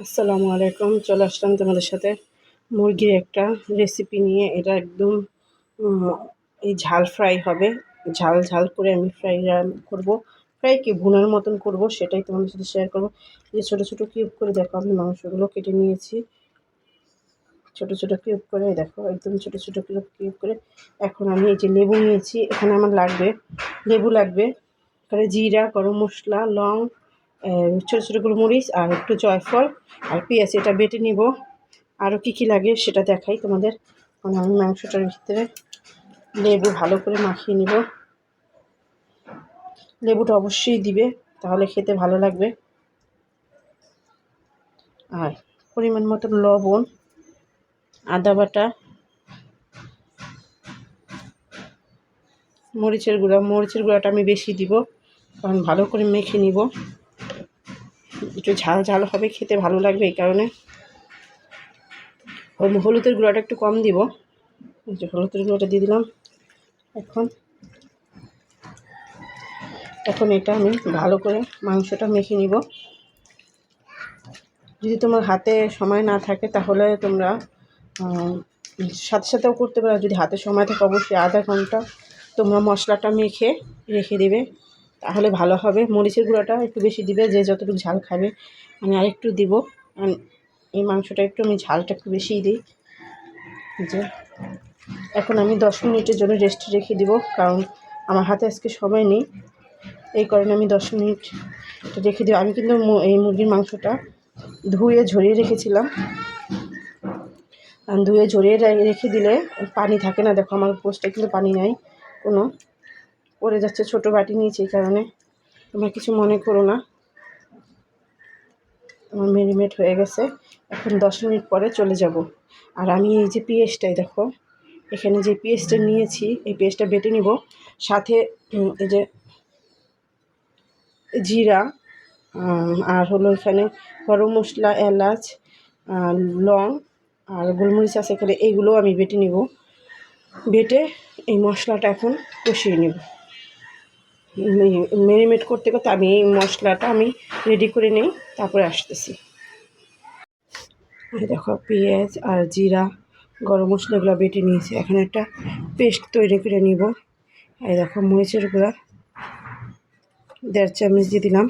আসসালামু আলাইকুম। চলে আসলাম তোমাদের সাথে মুরগির একটা রেসিপি নিয়ে। এটা একদম উম, এই ঝাল ফ্রাই হবে। ঝাল ঝাল করে আমি ফ্রাই করব, ফ্রাই কি ভুনার মতন করব, সেটাই তোমাদের সাথে শেয়ার করব। এই ছোটো ছোটো কিউব করে দেখো, আমি মাংসগুলো কেটে নিয়েছি ছোটো ছোটো কিউব করে। দেখো একদম ছোটো ছোটো কিউব করে। এখন আমি এই যে লেবু নিয়েছি, এখানে আমার লেবু লাগবে, এখানে জিরা, গরম মশলা, লং, ছোটো ছোটো গোলমরিচ আর একটু জয়ফল আর পেঁয়াজ, এটা বেটে নিব। আরও কী কী লাগে সেটা দেখাই তোমাদের। কারণ আমি মাংসটার ভিতরে লেবু ভালো করে মাখিয়ে নিব। লেবুটা অবশ্যই দিবে, তাহলে খেতে ভালো লাগবে। আর পরিমাণ মতো লবণ, আদা বাটা, মরিচের গুঁড়াটা আমি বেশি দিব, কারণ ভালো করে মেখে নিব। একটু ঝাল ঝাল হবে, খেতে ভালো লাগবে, এই কারণে হলুদের গুঁড়াটা একটু কম দিব। যে হলুদের গুঁড়োটা দিয়ে দিলাম। এখন এটা আমি ভালো করে মাংসটা মেখে নিব। যদি তোমার হাতে সময় না থাকে তাহলে তোমরা সাথে সাথেও করতে পারো। যদি হাতে সময় থাকে অবশ্যই আধা ঘন্টা তোমরা মশলাটা মেখে রেখে দেবে, তাহলে ভালো হবে। মরিচের গুঁড়োটা একটু বেশি দিবে, যে যতটুকু ঝাল খাবে। আমি আরেকটু দিব, এই মাংসটা একটু আমি ঝালটা একটু বেশিই দিই। যে এখন আমি 10 মিনিটের জন্য রেস্ট রেখে দিব, কারণ আমার হাতে আজকে সময় নেই, এই কারণে আমি 10 মিনিট রেখে দিব। আমি কিন্তু এই মুরগির মাংসটা ধুয়ে ঝরিয়ে রেখেছিলাম। ধুয়ে ঝরিয়ে রেখে দিলে পানি থাকে না। দেখো আমার পোস্টে কিন্তু পানি নাই, কোনো পড়ে যাচ্ছে। ছোটো বাটি নিয়েছি, এই কারণে তোমরা কিছু মনে করো না। আমার ম্যারিনেট হয়ে গেছে। এখন 10 মিনিট পরে চলে যাব। আর আমি এই যে পেঁয়াজটাই দেখো, এখানে যে পেঁয়াজটা নিয়েছি, এই পেঁয়াজটা বেটে নিব। সাথে এই যে জিরা আর হলো এখানে গরম মশলা, এলাচ, লং আর গোলমরিচ আছে এখানে, এইগুলো আমি বেটে নিব। বেটে এই মশলাটা এখন কষিয়ে নেব। ম্যারিনেট করতে করতে আমি এই মশলাটা আমি রেডি করে নিই, তারপরে আসতেছি। দেখো পেঁয়াজ আর জিরা, গরম মশলাগুলো বেটে নিয়েছি, এখন একটা পেস্ট তৈরি করে নিব। এই দেখো মরিচের গুঁড়া 1.5 চামচ দিয়ে দিলাম,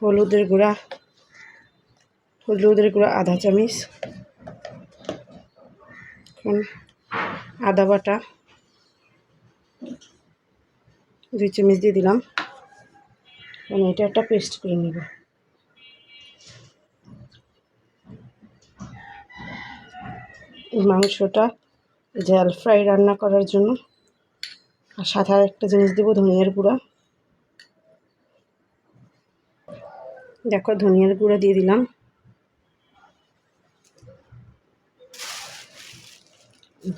হলুদের গুঁড়া 1/2 চামচ, এখন আদা বাটা 2 চামচ দিয়ে দিলাম। এখন এটা একটা পেস্ট করে নেব। এই মাংসটা ঝাল ফ্রাই রান্না করার জন্য। আর সাথে আর একটা জিনিস দেবো, ধনিয়ার গুঁড়া। দেখো ধনিয়ার গুঁড়া দিয়ে দিলাম।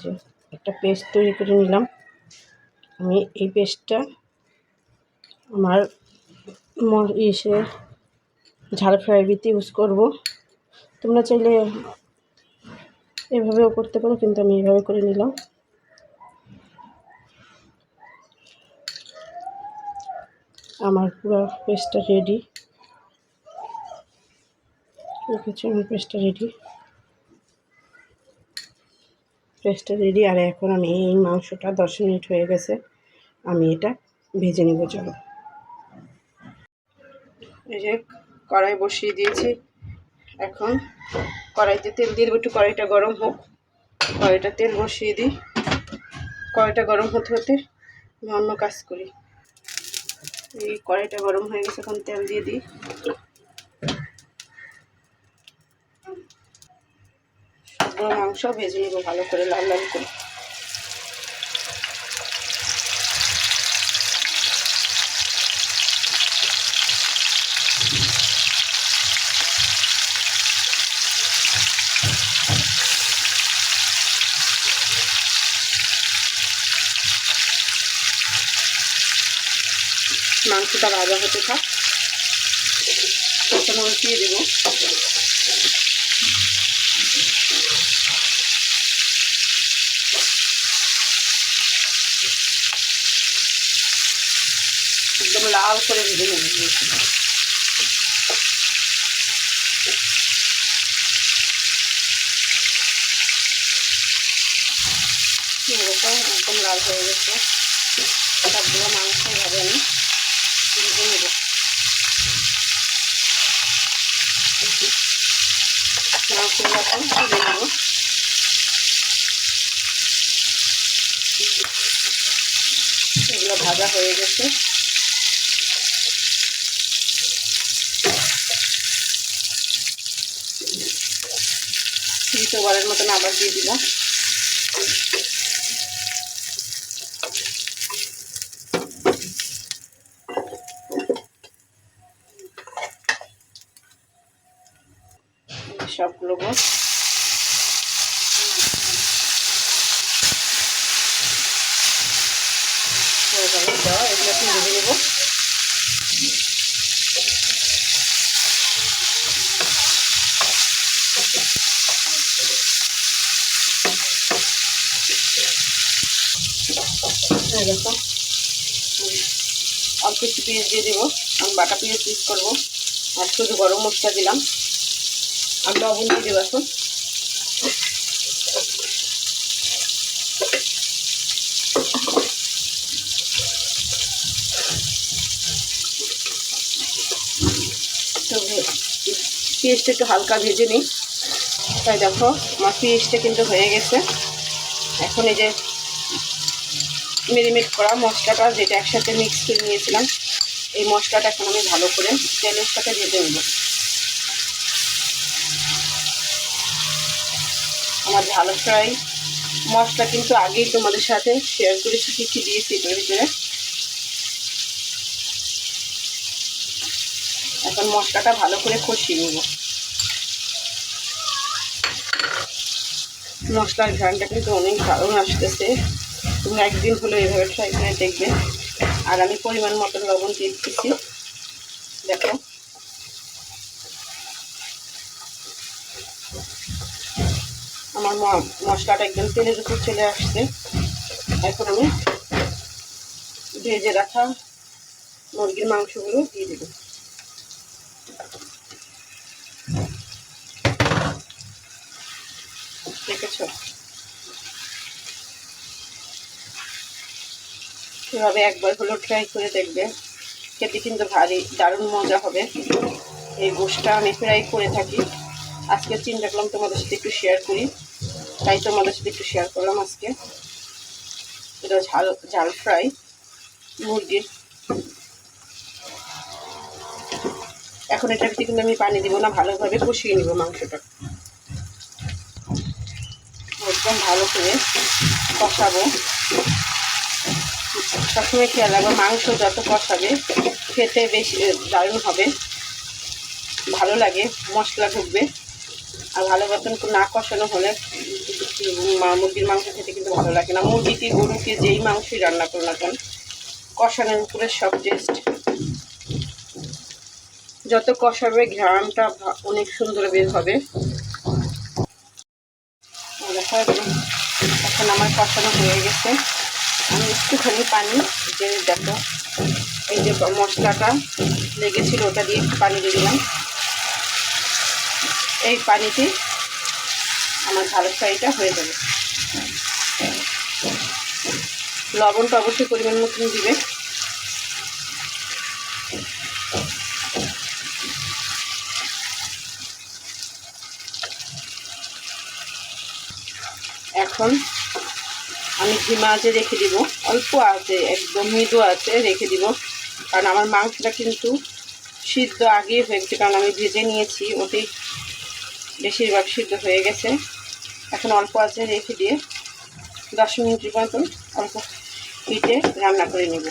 যে একটা পেস্ট তৈরি করে নিলাম। আমি এই পেস্টটা আমার ঝাল ফ্রাইবিতে ইউজ করব। তোমরা চাইলে এভাবেও করতে পারো, কিন্তু আমি এইভাবে করে নিলাম। আমার পুরো পেস্টটা রেডি। দেখেছি আমার পেস্টটা রেডি। আর এখন আমি এই মাংসটা 10 মিনিট হয়ে গেছে, আমি এটা ভেজে নেব। চলো, এই যে কড়াই বসিয়ে দিয়েছি। এখন কড়াইতে তেল দিয়ে দেবো, একটু কড়াইটা গরম হোক। কড়াইটা তেল বসিয়ে দিই। কড়াইটা গরম হতে হতে আমি অন্য কাজ করি। এই কড়াইটা গরম হয়ে গেছে, এখন তেল দিয়ে দিই। সবগুলো মাংস ভেজে নেবো ভালো করে, লাল লাল করে। মাংসটা ভাজা হতে থাক, কাঁচামরিচ দিয়ে দেবো। একদম লাল করে ভেজে নেব। একদম লাল হয়ে গেছে। সবগুলো মাংস এভাবে আমি ভেজে নেব। মাংসগুলো এখন তুলে নেব। এগুলো ভাজা হয়ে গেছে। দ্বিতীয়বারের মতন আবার দিয়ে দিলাম। সবগুলো দেওয়া এগুলো এখন ভেজে নেব। দেখো অল্প একটু পেঁয়াজ দিয়ে দেবো। আমি বাটা পেঁয়াজ ইউজ করবো। আর শুধু গরম মশলা দিলাম। আর লবণ দিয়ে দেবো এখন। পেঁয়াজটা একটু হালকা ভেজে নিই। তাই দেখো আমার পেঁয়াজটা কিন্তু হয়ে গেছে। এখন এই যে মেরিনেট করা মশলাটা, যেটা একসাথে মিক্স করে নিয়েছিলাম, এই মশলাটা এখন আমি ভালো করে তেলের সাথে ভেজে নেব। আমার ঝাল ফ্রাই মশলা কিন্তু আগেই তোমাদের সাথে শেয়ার করেছি, কী কী দিয়েছি এটার ভিতরে। এখন মশলাটা ভালো করে কষিয়ে নেব। মশলার ঘ্রাণটা কিন্তু অনেক দারুণ আসতেছে। তোমরা একদিন হলো এইভাবে ট্রাই করে দেখবে। আর আমি পরিমাণ মতন লবণ দিয়ে দিচ্ছি। দেখো আমার মশলাটা একদম তেলের উপর চলে আসছে। এখন আমি ভেজে রাখা মুরগির মাংসগুলো দিয়ে দেব। দেখেছ, এভাবে একবার হলো ট্রাই করে দেখবে। খেতে কিন্তু ভারী দারুণ মজা হবে। এই গোশটা আমি ফ্রাই করে থাকি। আজকে চিন্তা করলাম তোমাদের সাথে একটু শেয়ার করি, তাই তোমাদের সাথে একটু শেয়ার করলাম আজকে। এটা ঝাল ফ্রাই মুরগির। এখন এটার ভিতরে কিন্তু আমি পানি দিব না, ভালোভাবে কষিয়ে নিব মাংসটা। একদম ভালো করে কষাবো। সবসময় খেয়াল রাখবো, মাংস যত কষাবে খেতে বেশি দারুণ হবে, ভালো লাগে, মশলা ঢুকবে। আর ভালো মতন না কষানো হলে মুরগির মাংস খেতে কিন্তু ভালো লাগে না। মুরগিকে গরুকে যেই মাংসই রান্না করো না কেন, কষানোর উপরে সব টেস্ট। যত কষাবে ঘ্রাণটা অনেক সুন্দর বের হবে। এখন আমার কষানো হয়ে গেছে। আমি একটুখানি পানি দিয়ে দেখো, এই যে মশলাটা লেগেছিল ওটা দিয়ে একটু পানি দিয়ে দিলাম। এই পানিতে আমার ঝাল ফ্রাইটা হয়ে যাবে। লবণটা অবশ্যই পরিমাণ মতন দিবে। এখন আমি ধিমা আঁচে রেখে দিব, অল্প আঁচে, একদম মৃদু আঁচে রেখে দিব। কারণ আমার মাংসটা কিন্তু সিদ্ধ আগেই হয়ে গেছে, কারণ আমি ভেজে নিয়েছি, ওতেই বেশিরভাগ সিদ্ধ হয়ে গেছে। এখন অল্প আঁচে রেখে দিয়ে 10 মিনিটের মতন অল্প হিটে রান্না করে নেব।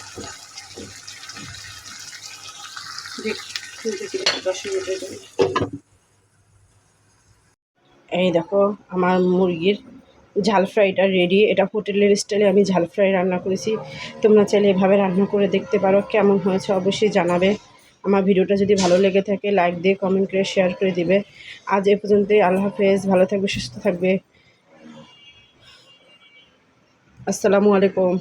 10 মিনিটের জন্য। এই দেখো আমার মুরগির ঝাল ফ্রাইটা রেডি। এটা হোটেলের স্টাইলে আমি ঝাল ফ্রাই রান্না করেছি। তোমরা চাইলে এভাবে রান্না করে দেখতে পারো। কেমন হয়েছে অবশ্যই জানাবে। আমার ভিডিওটা যদি ভালো লেগে থাকে লাইক দিয়ে কমেন্ট করে শেয়ার করে দিবে। আজ এ পর্যন্তই। আল্লাহ হাফেজ। ভালো থাকবে, সুস্থ থাকবে। আসসালামু আলাইকুম।